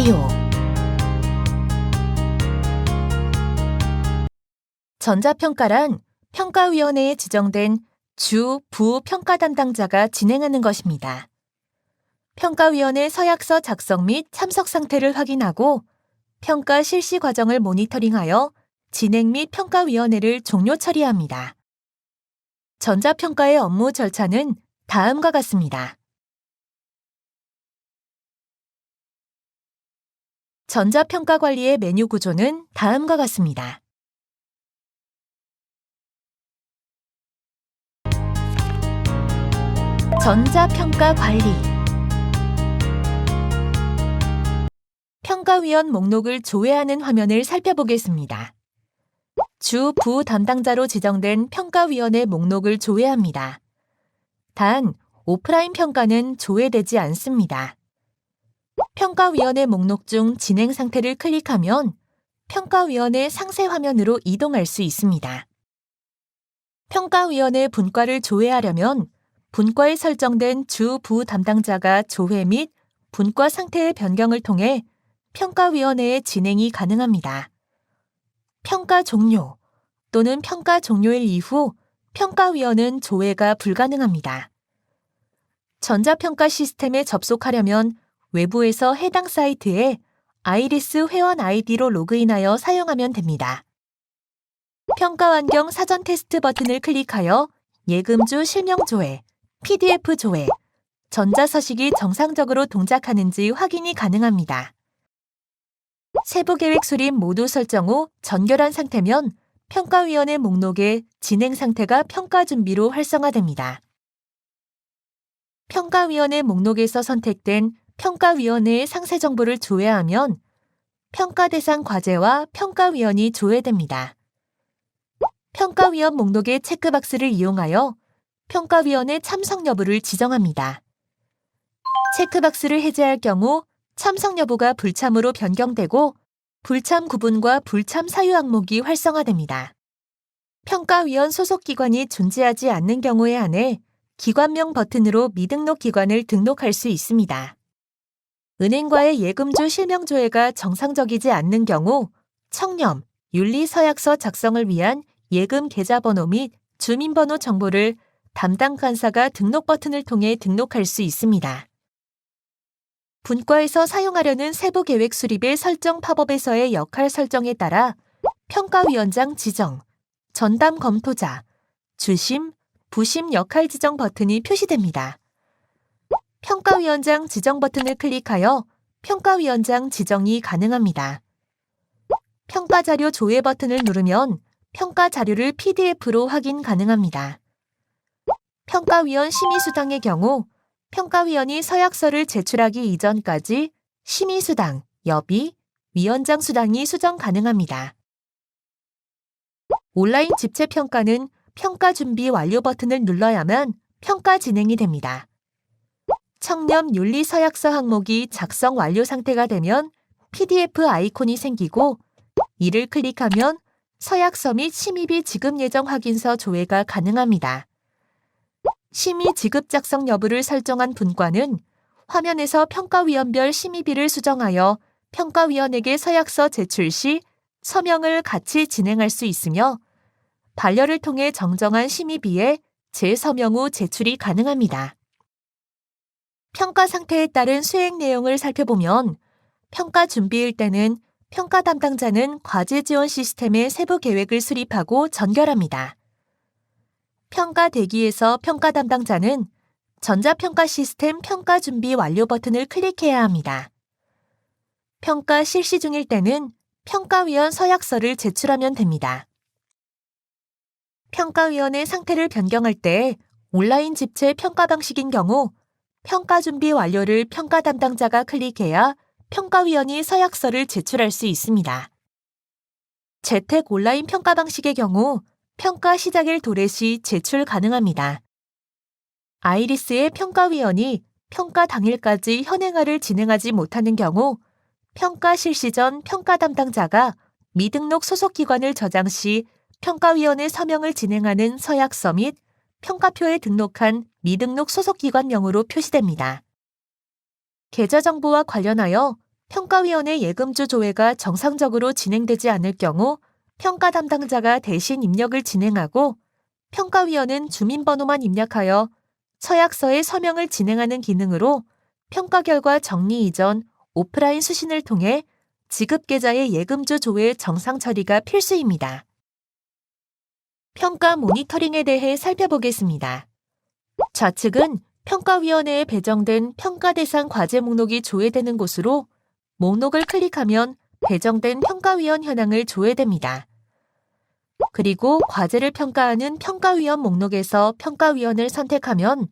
종료. 전자평가란 평가위원회에 지정된 주, 부 평가 담당자가 진행하는 것입니다. 평가위원회 서약서 작성 및 참석 상태를 확인하고 평가 실시 과정을 모니터링하여 진행 및 평가위원회를 종료 처리합니다. 전자평가의 업무 절차는 다음과 같습니다. 전자평가 관리의 메뉴 구조는 다음과 같습니다. 전자평가 관리. 평가위원 목록을 조회하는 화면을 살펴보겠습니다. 주, 부 담당자로 지정된 평가위원의 목록을 조회합니다. 단, 오프라인 평가는 조회되지 않습니다. 평가위원의 목록 중 진행 상태를 클릭하면 평가위원의 상세 화면으로 이동할 수 있습니다. 평가위원의 분과를 조회하려면 분과에 설정된 주, 부 담당자가 조회 및 분과 상태의 변경을 통해 평가위원회의 진행이 가능합니다. 평가 종료 또는 평가 종료일 이후 평가위원은 조회가 불가능합니다. 전자평가 시스템에 접속하려면 외부에서 해당 사이트에 아이리스 회원 아이디로 로그인하여 사용하면 됩니다. 평가 환경 사전 테스트 버튼을 클릭하여 예금주 실명 조회, PDF 조회, 전자서식이 정상적으로 동작하는지 확인이 가능합니다. 세부 계획 수립 모두 설정 후 전결한 상태면 평가위원회 목록에 진행 상태가 평가 준비로 활성화됩니다. 평가위원회 목록에서 선택된 평가위원회의 상세 정보를 조회하면 평가 대상 과제와 평가위원이 조회됩니다. 평가위원 목록의 체크박스를 이용하여 평가위원의 참석 여부를 지정합니다. 체크박스를 해제할 경우 참석 여부가 불참으로 변경되고 불참 구분과 불참 사유 항목이 활성화됩니다. 평가위원 소속 기관이 존재하지 않는 경우에 한해 기관명 버튼으로 미등록 기관을 등록할 수 있습니다. 은행과의 예금주 실명 조회가 정상적이지 않는 경우 청렴, 윤리서약서 작성을 위한 예금 계좌번호 및 주민번호 정보를 담당 간사가 등록 버튼을 통해 등록할 수 있습니다. 분과에서 사용하려는 세부 계획 수립의 설정 팝업에서의 역할 설정에 따라 평가위원장 지정, 전담 검토자, 주심, 부심 역할 지정 버튼이 표시됩니다. 평가위원장 지정 버튼을 클릭하여 평가위원장 지정이 가능합니다. 평가자료 조회 버튼을 누르면 평가 자료를 PDF로 확인 가능합니다. 평가위원 심의수당의 경우 평가위원이 서약서를 제출하기 이전까지 심의수당, 여비, 위원장 수당이 수정 가능합니다. 온라인 집체평가는 평가 준비 완료 버튼을 눌러야만 평가 진행이 됩니다. 청렴 윤리 서약서 항목이 작성 완료 상태가 되면 PDF 아이콘이 생기고 이를 클릭하면 서약서 및 심의비 지급 예정 확인서 조회가 가능합니다. 심의 지급 작성 여부를 설정한 분과는 화면에서 평가위원별 심의비를 수정하여 평가위원에게 서약서 제출 시 서명을 같이 진행할 수 있으며 반려를 통해 정정한 심의비에 재서명 후 제출이 가능합니다. 평가 상태에 따른 수행 내용을 살펴보면 평가 준비일 때는 평가 담당자는 과제 지원 시스템의 세부 계획을 수립하고 전결합니다. 평가 대기에서 평가 담당자는 전자평가 시스템 평가 준비 완료 버튼을 클릭해야 합니다. 평가 실시 중일 때는 평가위원 서약서를 제출하면 됩니다. 평가위원의 상태를 변경할 때 온라인 집체 평가 방식인 경우 평가 준비 완료를 평가 담당자가 클릭해야 평가위원이 서약서를 제출할 수 있습니다. 재택 온라인 평가 방식의 경우 평가 시작일 도래 시 제출 가능합니다. 아이리스의 평가위원이 평가 당일까지 현행화를 진행하지 못하는 경우 평가 실시 전 평가 담당자가 미등록 소속 기관을 저장 시 평가위원회 서명을 진행하는 서약서 및 평가표에 등록한 미등록 소속 기관명으로 표시됩니다. 계좌 정보와 관련하여 평가위원회 예금주 조회가 정상적으로 진행되지 않을 경우 평가 담당자가 대신 입력을 진행하고 평가위원은 주민번호만 입력하여 서약서의 서명을 진행하는 기능으로 평가 결과 정리 이전 오프라인 수신을 통해 지급계좌의 예금주 조회 정상 처리가 필수입니다. 평가 모니터링에 대해 살펴보겠습니다. 좌측은 평가위원회에 배정된 평가 대상 과제 목록이 조회되는 곳으로 목록을 클릭하면 배정된 평가위원 현황을 조회됩니다. 그리고 과제를 평가하는 평가위원 목록에서 평가위원을 선택하면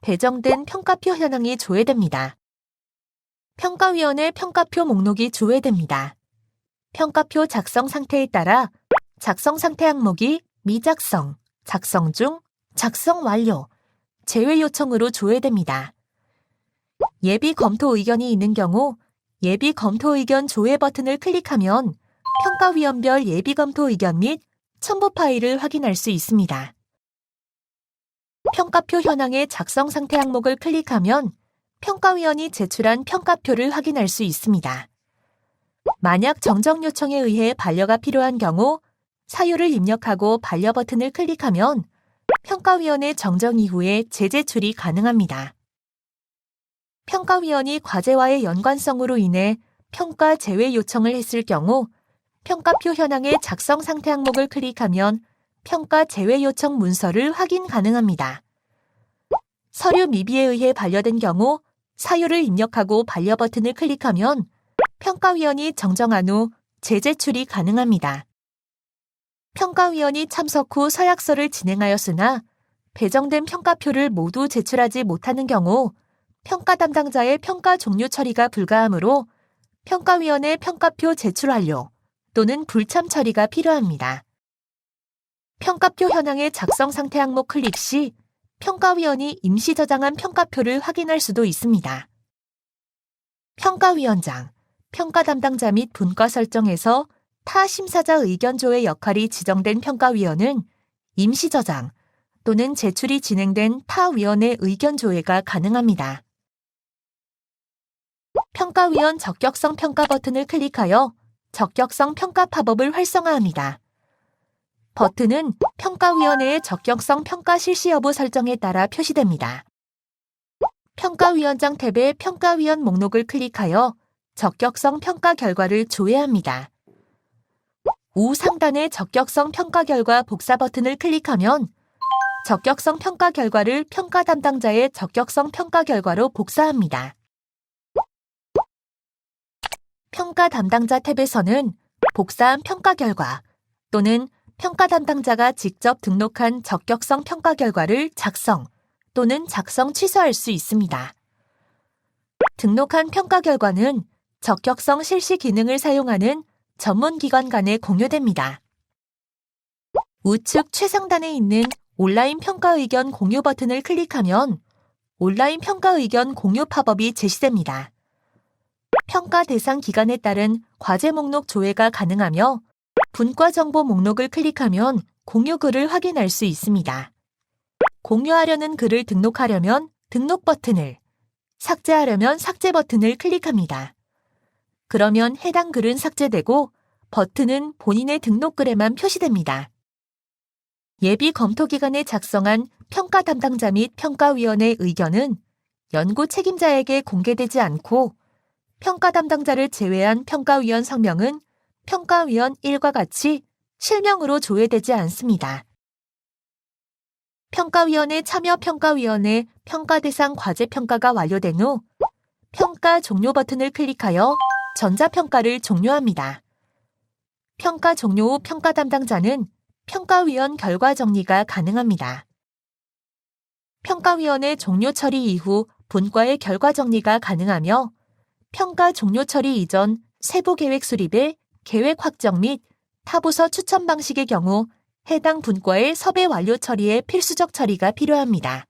배정된 평가표 현황이 조회됩니다. 평가위원의 평가표 목록이 조회됩니다. 평가표 작성 상태에 따라 작성 상태 항목이 미작성, 작성 중, 작성 완료, 제외 요청으로 조회됩니다. 예비 검토 의견이 있는 경우 예비 검토 의견 조회 버튼을 클릭하면 평가위원별 예비 검토 의견 및 첨부 파일을 확인할 수 있습니다. 평가표 현황의 작성 상태 항목을 클릭하면 평가위원이 제출한 평가표를 확인할 수 있습니다. 만약 정정 요청에 의해 반려가 필요한 경우 사유를 입력하고 반려 버튼을 클릭하면 평가위원의 정정 이후에 재제출이 가능합니다. 평가위원이 과제와의 연관성으로 인해 평가 제외 요청을 했을 경우 평가표 현황의 작성 상태 항목을 클릭하면 평가 제외 요청 문서를 확인 가능합니다. 서류 미비에 의해 반려된 경우 사유를 입력하고 반려 버튼을 클릭하면 평가위원이 정정한 후 재제출이 가능합니다. 평가위원이 참석 후 서약서를 진행하였으나 배정된 평가표를 모두 제출하지 못하는 경우 평가 담당자의 평가 종료 처리가 불가하므로 평가위원의 평가표 제출 완료 또는 불참 처리가 필요합니다. 평가표 현황의 작성 상태 항목 클릭 시 평가위원이 임시 저장한 평가표를 확인할 수도 있습니다. 평가위원장, 평가 담당자 및 분과 설정에서 타 심사자 의견 조회 역할이 지정된 평가위원은 임시 저장 또는 제출이 진행된 타 위원의 의견 조회가 가능합니다. 평가위원 적격성 평가 버튼을 클릭하여 적격성 평가 팝업을 활성화합니다. 버튼은 평가위원회의 적격성 평가 실시 여부 설정에 따라 표시됩니다. 평가위원장 탭의 평가위원 목록을 클릭하여 적격성 평가 결과를 조회합니다. 우상단의 적격성 평가 결과 복사 버튼을 클릭하면 적격성 평가 결과를 평가 담당자의 적격성 평가 결과로 복사합니다. 평가 담당자 탭에서는 복사한 평가 결과 또는 평가 담당자가 직접 등록한 적격성 평가 결과를 작성 또는 작성 취소할 수 있습니다. 등록한 평가 결과는 적격성 실시 기능을 사용하는 전문기관 간에 공유됩니다. 우측 최상단에 있는 온라인 평가 의견 공유 버튼을 클릭하면 온라인 평가 의견 공유 팝업이 제시됩니다. 평가 대상 기간에 따른 과제 목록 조회가 가능하며 분과 정보 목록을 클릭하면 공유 글을 확인할 수 있습니다. 공유하려는 글을 등록하려면 등록 버튼을, 삭제하려면 삭제 버튼을 클릭합니다. 그러면 해당 글은 삭제되고 버튼은 본인의 등록글에만 표시됩니다. 예비 검토 기간에 작성한 평가 담당자 및 평가위원의 의견은 연구 책임자에게 공개되지 않고 평가 담당자를 제외한 평가위원 성명은 평가위원 1과 같이 실명으로 조회되지 않습니다. 평가위원회 참여 평가위원회 평가 대상 과제 평가가 완료된 후 평가 종료 버튼을 클릭하여 전자평가를 종료합니다. 평가 종료 후 평가 담당자는 평가위원 결과 정리가 가능합니다. 평가위원회 종료 처리 이후 분과의 결과 정리가 가능하며 평가 종료 처리 이전 세부 계획 수립의 계획 확정 및 타부서 추천 방식의 경우 해당 분과의 섭외 완료 처리에 필수적 처리가 필요합니다.